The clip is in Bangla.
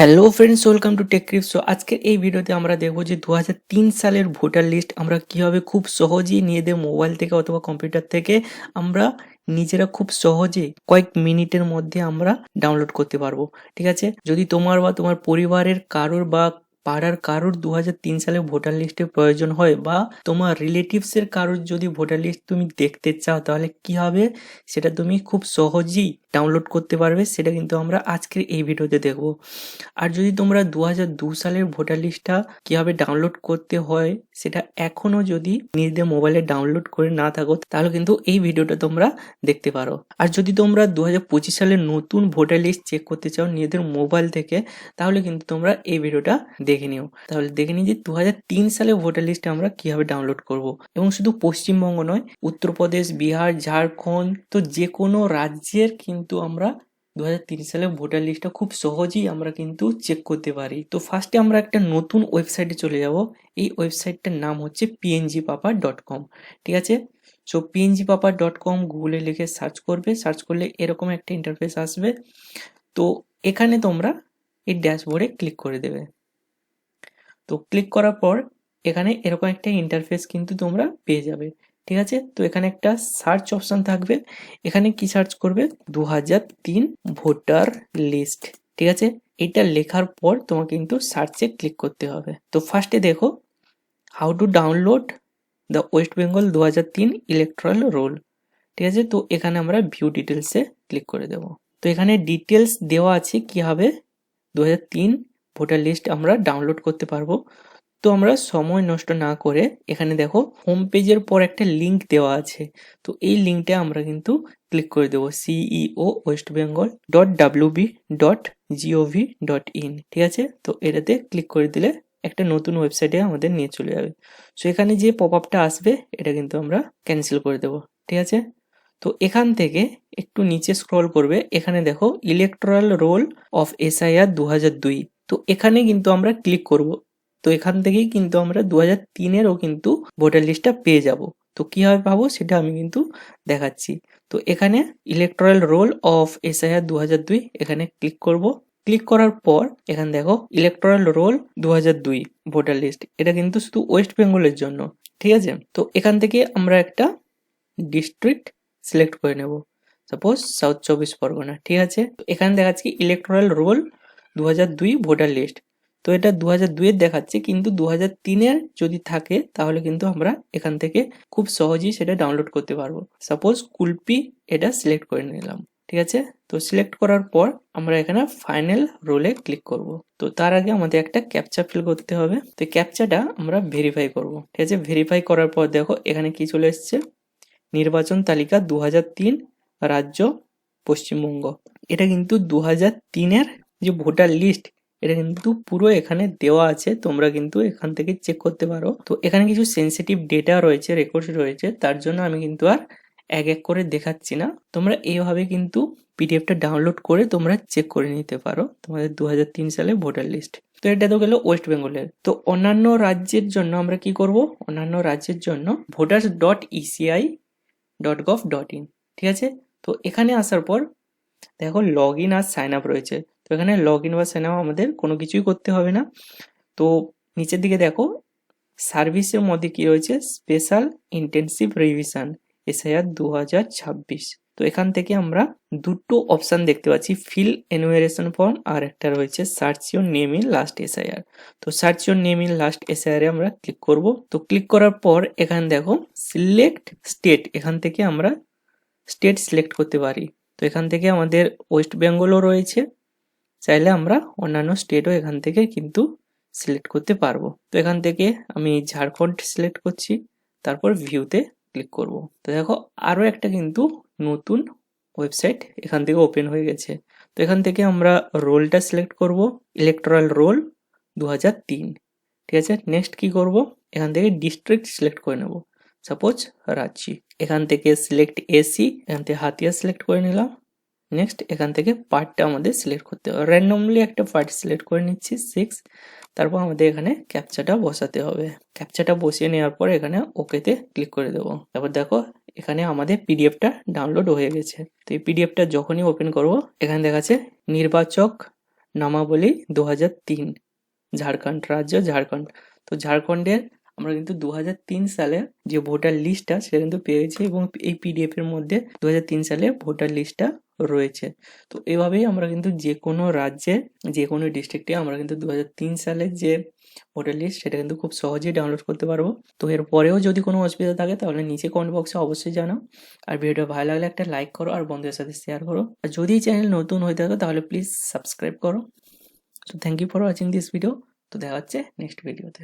Hello friends, welcome to tech crip. So আজকের এই ভিডিওতে আমরা দেখবো যে 2003 সালের ভোটার লিস্ট আমরা কিভাবে খুব সহজেই নিজেদের মোবাইল থেকে অথবা কম্পিউটার থেকে আমরা নিজেরা খুব সহজে কয়েক মিনিটের মধ্যে আমরা ডাউনলোড করতে পারবো। ঠিক আছে, যদি তোমার বা তোমার পরিবারের কারোর বা পাড়ার কারোর 2003 সালে ভোটার লিস্টের প্রয়োজন হয় বা তোমার রিলেটিভসের কারোর যদি ভোটার লিস্ট তুমি দেখতে চাও, তাহলে কি হবে সেটা তুমি খুব সহজেই ডাউনলোড করতে পারবে। সেটা কিন্তু আমরা আজকের এই ভিডিওতে দেখবো। আর যদি তোমরা 2002 সালের ভোটার লিস্টটা কিভাবে ডাউনলোড করতে হয় সেটা এখনো যদি নিজেদের মোবাইলে ডাউনলোড করে না থাকো, তাহলে কিন্তু এই ভিডিওটা তোমরা দেখতে পারো। আর যদি তোমরা 2025 সালের নতুন ভোটার লিস্ট চেক করতে চাও নিজেদের মোবাইল থেকে, তাহলে কিন্তু তোমরা এই ভিডিওটা দেখে নিও। তাহলে দেখে নিই যে 2003 সালের ভোটার লিস্ট আমরা কিভাবে ডাউনলোড করব। এবং শুধু পশ্চিমবঙ্গ নয়, উত্তরপ্রদেশ, বিহার, ঝাড়খণ্ড, তো যে কোনো রাজ্যের কিন্তু আমরা 2003 সালের ভোটার লিস্টটা খুব সহজেই আমরা কিন্তু চেক করতে পারি। তো ফার্স্টে আমরা একটা নতুন ওয়েবসাইটে চলে যাব। এই ওয়েবসাইটটার নাম হচ্ছে pngpapa.com। ঠিক আছে, সো pngpapa.com গুগলে লিখে সার্চ করবে। সার্চ করলে এরকম একটা ইন্টারফেস আসবে। তো এখানে তোমরা এই ড্যাশবোর্ডে ক্লিক করে দেবে। তো ক্লিক করার পর এখানে এরকম একটা ইন্টারফেস কিন্তু তোমরা পেয়ে যাবে। ঠিক আছে, তো এখানে একটা সার্চ অপশন থাকবে। এখানে কি সার্চ করবে? 2003 ভোটার লিস্ট। ঠিক আছে, এটা লেখার পর তোমাকে কিন্তু সার্চে ক্লিক করতে হবে। তো ফার্স্টে দেখো how to download the West Bengal 2003 electoral roll. ঠিক আছে, তো এখানে আমরা ভিউ ডিটেলসে ক্লিক করে দেব। তো এখানে ডিটেলস দেওয়া আছে কিভাবে 2003 ভোটার লিস্ট আমরা ডাউনলোড করতে পারবো। তো আমরা সময় নষ্ট না করে এখানে দেখো হোম পেজের পর একটা লিংক দেওয়া আছে। তো এই লিঙ্কটা আমরা কিন্তু ক্লিক করে দেবো ceo.wb.gov.in। ঠিক আছে, তো এটাতে ক্লিক করে দিলে একটা নতুন ওয়েবসাইটে আমাদের নিয়ে চলে যাবে। সো এখানে যে পপ আপটা আসবে এটা কিন্তু আমরা ক্যান্সেল করে দেবো। ঠিক আছে, তো এখান থেকে একটু নিচে স্ক্রল করবে। এখানে দেখো ইলেকটোরাল রোল অফ এসআইআর 2002। তো এখানে কিন্তু আমরা ক্লিক করব। তো এখান থেকেই কিন্তু আমরা 2003-এরও কিন্তু ভোটার লিস্টটা পেয়ে যাব। তো কিভাবে পাবো সেটা আমি কিন্তু দেখাচ্ছি। তো এখানে ইলেকটোরাল রোল অফ এসআইআর 2002 এখানে ক্লিক করব। ক্লিক করার পর এখানে দেখো ইলেকটোরাল রোল 2002 ভোটার লিস্ট, এটা কিন্তু শুধু ওয়েস্ট বেঙ্গলের জন্য। ঠিক আছে, তো এখান থেকে আমরা একটা ডিস্ট্রিক্ট সিলেক্ট করে নেব, সাপোজ সাউথ 24 পরগনা। ঠিক আছে, তো এখানে দেখাচ্ছে ইলেকটোরাল রোল 2002 ভোটার লিস্ট। তো এটা 2002-এর দেখাচ্ছে, কিন্তু 2003-এর যদি থাকে তাহলে কিন্তু আমরা এখান থেকে খুব সহজেই সেটা ডাউনলোড করতে পারবো। সাপোজ কুলপি এটা সিলেক্ট করে নিলাম। ঠিক আছে, তো সিলেক্ট করার পর আমরা এখানে ফাইনাল রোলে ক্লিক করব। তো তার আগে আমাদের একটা ক্যাপচা ফিল করতে হবে। তো ক্যাপচাটা আমরা ভেরিফাই করব। ঠিক আছে, ভেরিফাই করার পর দেখো এখানে কি চলে এসছে, নির্বাচন তালিকা 2003, রাজ্য পশ্চিমবঙ্গ। এটা কিন্তু 2003-এর যে ভোটার লিস্ট এটা কিন্তু পুরো এখানে দেওয়া আছে, তোমরা কিন্তু এখান থেকে চেক করতে পারো। তো এখানে কিছু সেন্সিটিভ ডেটা রয়েছে, রেকর্ড রয়েছে, তার জন্য আমি কিন্তু আর এক এক করে দেখাচ্ছি না। তোমরা এইভাবে কিন্তু পিডিএফটা ডাউনলোড করে তোমরা চেক করে নিতে পারো তোমাদের 2003 সালে ভোটার লিস্ট। তো এটা তো গেল ওয়েস্ট বেঙ্গলের। তো অন্যান্য রাজ্যের জন্য আমরা কি করব? অন্যান্য রাজ্যের জন্য voters.eci.gov.in। ঠিক আছে, তো এখানে আসার পর দেখো লগ ইন আর সাইন আপ রয়েছে। তো এখানে লগ ইন বা সাইন আপ আমাদের কোনো কিছুই করতে হবে না। তো নিচের দিকে দেখো সার্ভিসের মধ্যে কি রয়েছে, স্পেশাল ইন্টেনসিভ রিভিশন এসআইআর 2026। তো এখান থেকে আমরা দুটো অপশন দেখতে পাচ্ছি, ফিল এনুয়ারেশন ফর্ম আর একটা রয়েছে search your name in last SIR. তো search your name in last SIR এ আমরা ক্লিক করব। তো ক্লিক করার পর এখানে দেখো সিলেক্ট স্টেট, এখান থেকে আমরা স্টেট সিলেক্ট করতে পারি। তো এখান থেকে আমাদের ওয়েস্ট বেঙ্গলও রয়েছে, চাইলে আমরা অন্যান্য স্টেটও এখান থেকে কিন্তু সিলেক্ট করতে পারবো। তো এখান থেকে আমি ঝাড়খণ্ড সিলেক্ট করছি, তারপর ভিউতে ক্লিক করব। তো দেখো আরও একটা কিন্তু নতুন ওয়েবসাইট এখান থেকে ওপেন হয়ে গেছে। তো এখান থেকে আমরা রোলটা সিলেক্ট করব, ইলেকটোরাল রোল 2003। ঠিক আছে, নেক্সট কি করব, এখান থেকে ডিস্ট্রিক্ট সিলেক্ট করে নেব, সাপোজ রাঁচি। এখান থেকে সিলেক্ট এসি, এখান থেকে হাতিয়া সিলেক্ট করে নিলাম। নেক্সট এখান থেকে পার্টটা আমাদের সিলেক্ট করতে হবে, র্যান্ডমলি একটা পার্ট সিলেক্ট করে নিচ্ছি 6। তারপর আমাদের এখানে ক্যাপচাটা বসাতে হবে। ক্যাপচাটা বসিয়ে নেওয়ার পর এখানে ওকেতে ক্লিক করে দেবো। তারপর দেখো এখানে আমাদের পিডিএফটা ডাউনলোড হয়ে গেছে। তো এই পিডিএফটা যখনই ওপেন করব এখানে দেখাচ্ছে নির্বাচক নামাবলী 2003, ঝাড়খণ্ড রাজ্য, ঝাড়খণ্ড। তো ঝাড়খণ্ডের আমরা কিন্তু 2003 সালে যে ভোটার লিস্টটা সেটা কিন্তু পেয়েছি, এবং এই পিডিএফ এর মধ্যে 2003 সালে ভোটার লিস্টটা রয়েছে। তো এভাবেই আমরা কিন্তু যে কোনো রাজ্যে, যে কোনো ডিস্ট্রিক্টে আমরা কিন্তু 2003 সালের যে ভোটার লিস্ট সেটা কিন্তু খুব সহজেই ডাউনলোড করতে পারবো। তো এর পরেও যদি কোনো অসুবিধা থাকে তাহলে নিচে কমেন্ট বক্সে অবশ্যই জানাও। আর ভিডিওটা ভালো লাগলে একটা লাইক করো আর বন্ধুদের সাথে শেয়ার করো। আর যদি চ্যানেল নতুন হয়ে থাকে তাহলে প্লিজ সাবস্ক্রাইব করো। So thank you for watching this video. তো দেখা হচ্ছে নেক্সট ভিডিওতে।